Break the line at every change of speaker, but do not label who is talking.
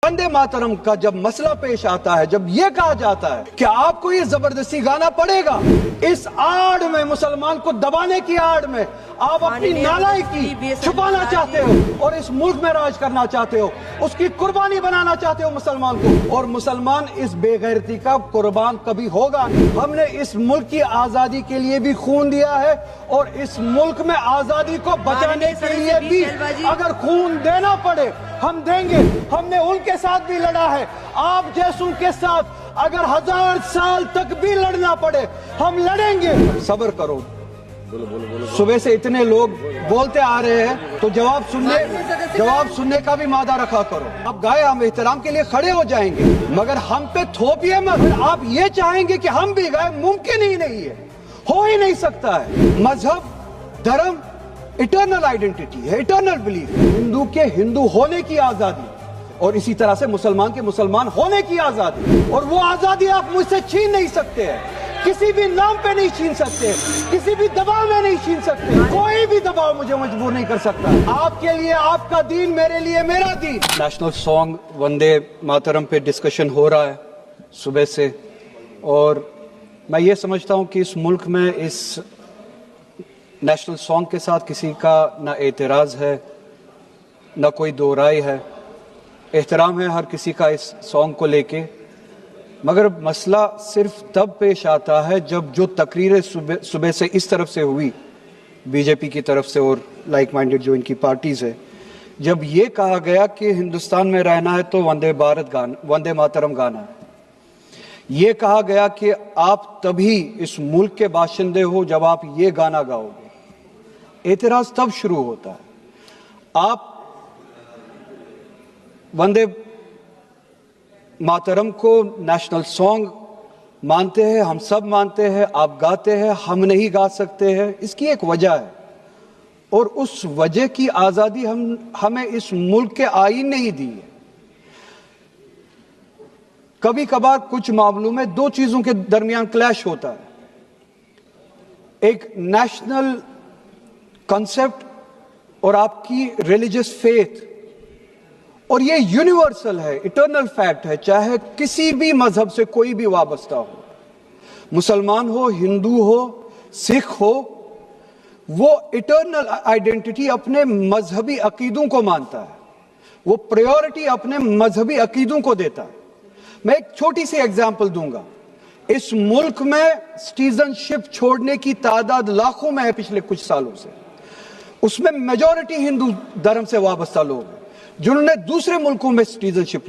वंदे मातरम का जब मसला पेश आता है, जब ये कहा जाता है कि आपको ये जबरदस्ती गाना पड़ेगा, इस आड़ में, मुसलमान को दबाने की आड़ में आप अपनी नालायकी छुपाना चाहते हो और इस मुल्क में राज करना चाहते हो, उसकी कुर्बानी बनाना चाहते हो मुसलमान को, और मुसलमान इस बेगैरती का कुर्बान कभी होगा नहीं। हमने इस मुल्क की आजादी के लिए भी खून दिया है और इस मुल्क में आजादी को बचाने के लिए भी अगर खून देना पड़े हम देंगे। हमने उनके साथ भी लड़ा है, आप जैसों के साथ अगर 1000 साल तक भी लड़ना पड़े हम लड़ेंगे। सब्र करो, सुबह से इतने लोग बोलते आ रहे हैं तो जवाब सुनने का भी मादा रखा करो। आप गाए, हम एहतराम के लिए खड़े हो जाएंगे, मगर हम पे थोपिए मत। आप ये चाहेंगे कि हम भी गाए, मुमकिन ही नहीं है, हो ही नहीं सकता है। मजहब, धर्म इटर्नल आइडेंटिटी है, इटर्नल बिलीफ। हिंदू के हिंदू होने की आजादी और इसी तरह से मुसलमान के मुसलमान होने की आजादी, और वो आजादी आप मुझसे छीन नहीं सकते हैं, किसी भी नाम पे नहीं छीन सकते, किसी भी दबाव में नहीं छीन सकते। कोई भी दबाव मुझे मजबूर नहीं कर सकता। आपके लिए आपका दीन, मेरे लिए मेरा दीन। नेशनल सॉन्ग वंदे मातरम पे डिस्कशन हो रहा है सुबह से, और मैं ये समझता हूँ कि इस मुल्क में इस नेशनल सॉन्ग के साथ किसी का ना एतराज है, ना कोई दो राय है। एहतराम है हर किसी का इस सॉन्ग को लेके, मगर मसला सिर्फ तब पेश आता है जब जो तकरीरें सुबह से इस तरफ से हुई, बीजेपी की तरफ से और लाइक माइंडेड जो इनकी पार्टीज है, जब ये कहा गया कि हिंदुस्तान में रहना है तो वंदे मातरम गाना है। ये कहा गया कि आप तभी इस मुल्क के बाशिंदे हो जब आप ये गाना गाओगे। एतराज तब शुरू होता है। आप वंदे मातरम को नेशनल सॉन्ग मानते हैं, हम सब मानते हैं, आप गाते हैं, हम नहीं गा सकते हैं। इसकी एक वजह है, और उस वजह की आजादी हमें इस मुल्क के आईन ने ही दी है। कभी कभार कुछ मामलों में दो चीजों के दरमियान क्लैश होता है, एक नेशनल कॉन्सेप्ट और आपकी रिलीजियस फेथ, और ये यूनिवर्सल है, इटर्नल फैक्ट है, चाहे किसी भी मजहब से कोई भी वाबस्ता हो, मुसलमान हो, हिंदू हो, सिख हो, वो इटर्नल आइडेंटिटी अपने मजहबी अकीदों को मानता है, वो प्रायोरिटी अपने मजहबी अकीदों को देता है। मैं एक छोटी सी एग्जांपल दूंगा। इस मुल्क में सिटीजनशिप छोड़ने की तादाद लाखों में है पिछले कुछ सालों से, उसमें मेजॉरिटी हिंदू धर्म से वाबस्ता लोग हैं जिन्होंने दूसरे मुल्कों में सिटीजनशिप ली।